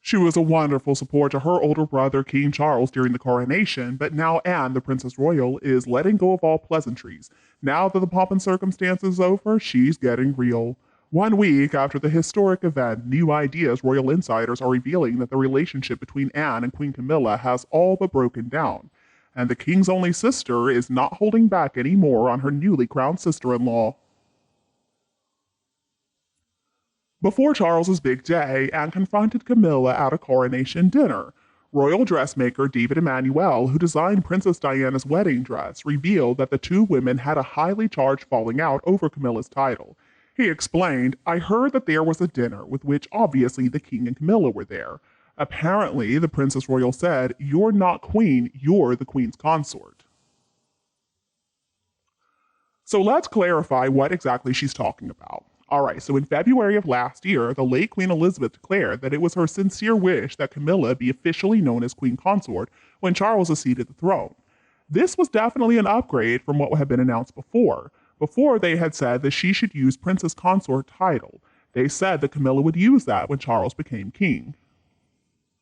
She was a wonderful support to her older brother, King Charles, during the coronation, but now Anne, the Princess Royal, is letting go of all pleasantries. Now that the pomp and circumstance is over, she's getting real. 1 week after the historic event, new ideas royal insiders are revealing that the relationship between Anne and Queen Camilla has all but broken down, and the king's only sister is not holding back anymore on her newly crowned sister-in-law. Before Charles's big day, Anne confronted Camilla at a coronation dinner. Royal dressmaker David Emmanuel, who designed Princess Diana's wedding dress, revealed that the two women had a highly charged falling out over Camilla's title. He explained, "I heard that there was a dinner, with which obviously the king and Camilla were there. Apparently, the Princess Royal said, 'You're not queen, you're the queen's consort.'" So let's clarify what exactly she's talking about. Alright, so in February of last year, the late Queen Elizabeth declared that it was her sincere wish that Camilla be officially known as Queen Consort when Charles acceded the throne. This was definitely an upgrade from what had been announced before. Before, they had said that she should use Princess Consort title. They said that Camilla would use that when Charles became king.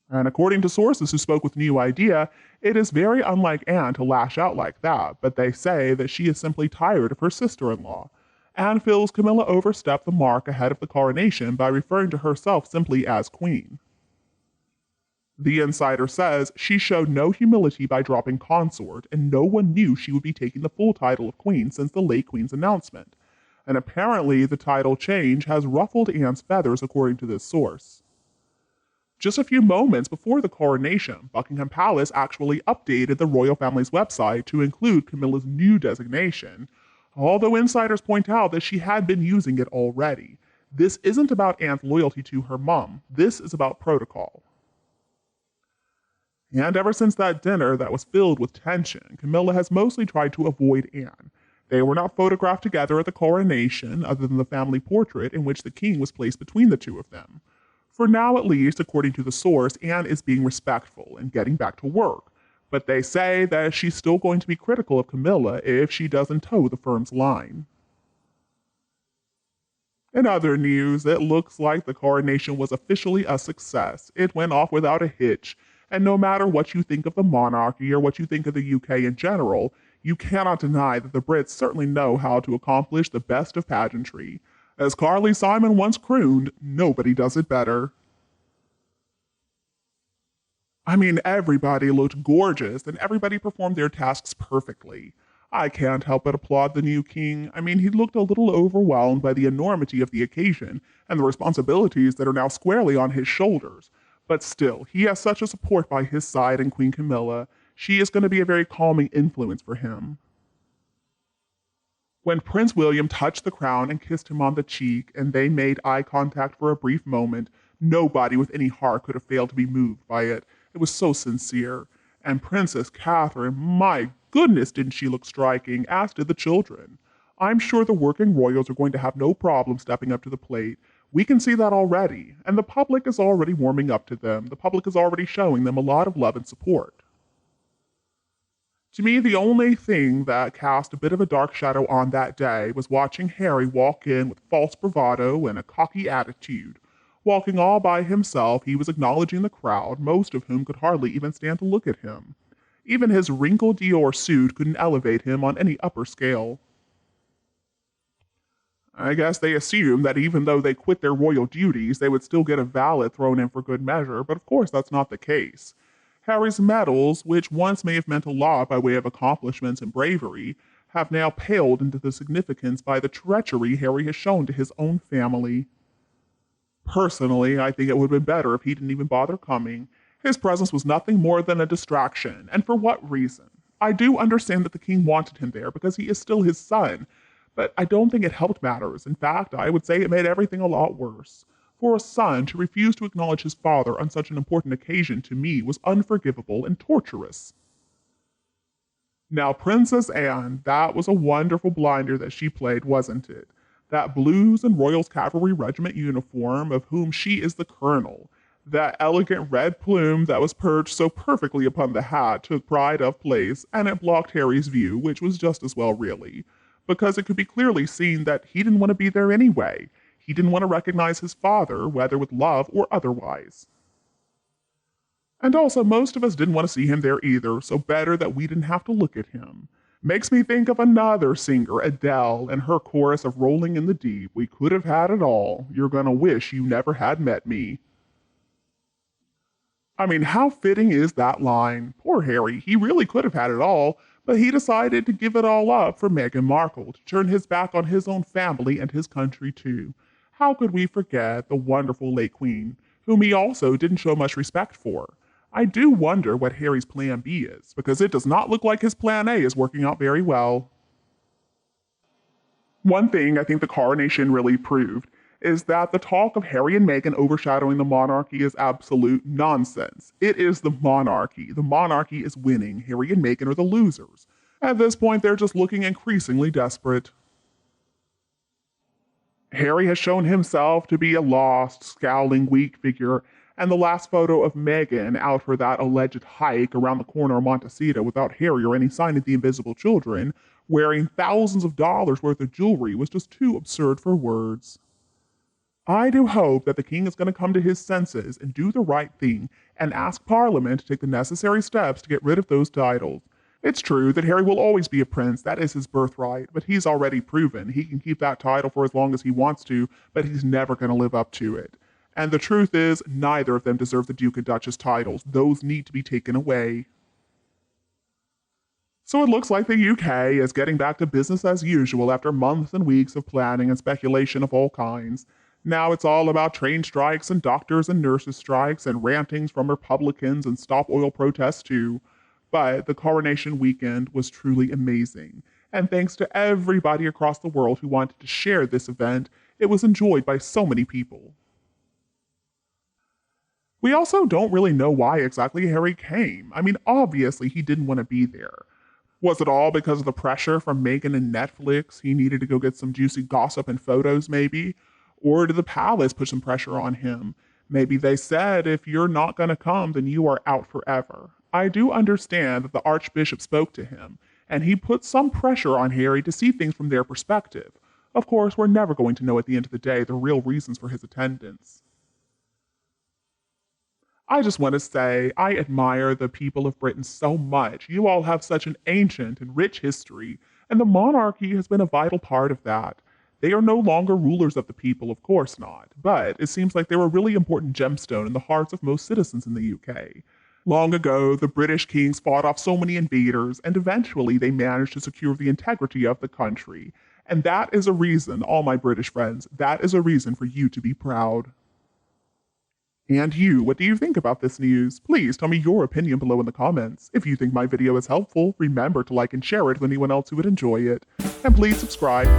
And according to sources who spoke with New Idea, it is very unlike Anne to lash out like that, but they say that she is simply tired of her sister-in-law. Anne feels Camilla overstepped the mark ahead of the coronation by referring to herself simply as queen. The insider says she showed no humility by dropping consort, and no one knew she would be taking the full title of queen since the late queen's announcement. And apparently the title change has ruffled Anne's feathers according to this source. Just a few moments before the coronation, Buckingham Palace actually updated the royal family's website to include Camilla's new designation, although insiders point out that she had been using it already. This isn't about Anne's loyalty to her mom. This is about protocol. And ever since that dinner that was filled with tension, Camilla has mostly tried to avoid Anne. They were not photographed together at the coronation, other than the family portrait in which the king was placed between the two of them. For now at least, according to the source, Anne is being respectful and getting back to work. But they say that she's still going to be critical of Camilla if she doesn't toe the firm's line. In other news, it looks like the coronation was officially a success. It went off without a hitch, and no matter what you think of the monarchy or what you think of the UK in general, you cannot deny that the Brits certainly know how to accomplish the best of pageantry. As Carly Simon once crooned, nobody does it better. I mean, everybody looked gorgeous, and everybody performed their tasks perfectly. I can't help but applaud the new king. I mean, he looked a little overwhelmed by the enormity of the occasion and the responsibilities that are now squarely on his shoulders. But still, he has such a support by his side in Queen Camilla. She is going to be a very calming influence for him. When Prince William touched the crown and kissed him on the cheek, and they made eye contact for a brief moment, nobody with any heart could have failed to be moved by it. It was so sincere. And Princess Catherine, my goodness, didn't she look striking, as did the children. I'm sure the working royals are going to have no problem stepping up to the plate. We can see that already, and the public is already warming up to them. The public is already showing them a lot of love and support. To me, the only thing that cast a bit of a dark shadow on that day was watching Harry walk in with false bravado and a cocky attitude. Walking all by himself, he was acknowledging the crowd, most of whom could hardly even stand to look at him. Even his wrinkled Dior suit couldn't elevate him on any upper scale. I guess they assumed that even though they quit their royal duties, they would still get a valet thrown in for good measure, but of course that's not the case. Harry's medals, which once may have meant a lot by way of accomplishments and bravery, have now paled into the significance by the treachery Harry has shown to his own family. Personally, I think it would have been better if he didn't even bother coming. His presence was nothing more than a distraction, and for what reason? I do understand that the king wanted him there because he is still his son, but I don't think it helped matters. In fact, I would say it made everything a lot worse. For a son to refuse to acknowledge his father on such an important occasion to me was unforgivable and torturous. Now, Princess Anne, that was a wonderful blinder that she played, wasn't it? That Blues and Royals Cavalry Regiment uniform of whom she is the colonel. That elegant red plume that was perched so perfectly upon the hat took pride of place, and it blocked Harry's view, which was just as well really, because it could be clearly seen that he didn't want to be there anyway. He didn't want to recognize his father, whether with love or otherwise. And also, most of us didn't want to see him there either, so better that we didn't have to look at him. Makes me think of another singer, Adele, and her chorus of Rolling in the Deep. We could have had it all. You're gonna wish you never had met me. I mean, how fitting is that line? Poor Harry, he really could have had it all, but he decided to give it all up for Meghan Markle, to turn his back on his own family and his country too. How could we forget the wonderful late Queen, whom he also didn't show much respect for? I do wonder what Harry's plan B is, because it does not look like his plan A is working out very well. One thing I think the coronation really proved is that the talk of Harry and Meghan overshadowing the monarchy is absolute nonsense. It is the monarchy. The monarchy is winning. Harry and Meghan are the losers. At this point, they're just looking increasingly desperate. Harry has shown himself to be a lost, scowling, weak figure, and the last photo of Meghan out for that alleged hike around the corner of Montecito without Harry or any sign of the invisible children, wearing thousands of dollars worth of jewelry, was just too absurd for words. I do hope that the king is going to come to his senses and do the right thing and ask Parliament to take the necessary steps to get rid of those titles. It's true that Harry will always be a prince, that is his birthright, but he's already proven he can keep that title for as long as he wants to, but he's never going to live up to it. And the truth is, neither of them deserve the Duke and Duchess titles. Those need to be taken away. So it looks like the UK is getting back to business as usual after months and weeks of planning and speculation of all kinds. Now it's all about train strikes and doctors and nurses strikes and rantings from Republicans and stop oil protests too. But the coronation weekend was truly amazing. And thanks to everybody across the world who wanted to share this event, it was enjoyed by so many people. We also don't really know why exactly Harry came. I mean, obviously he didn't want to be there. Was it all because of the pressure from Meghan and Netflix? He needed to go get some juicy gossip and photos, maybe? Or did the palace put some pressure on him? Maybe they said, if you're not going to come, then you are out forever. I do understand that the Archbishop spoke to him, and he put some pressure on Harry to see things from their perspective. Of course, we're never going to know at the end of the day the real reasons for his attendance. I just want to say, I admire the people of Britain so much. You all have such an ancient and rich history, and the monarchy has been a vital part of that. They are no longer rulers of the people, of course not, but it seems like they were a really important gemstone in the hearts of most citizens in the UK. Long ago, the British kings fought off so many invaders, and eventually they managed to secure the integrity of the country. And that is a reason, all my British friends, that is a reason for you to be proud. And you, what do you think about this news? Please tell me your opinion below in the comments. If you think my video is helpful, remember to like and share it with anyone else who would enjoy it. And please subscribe.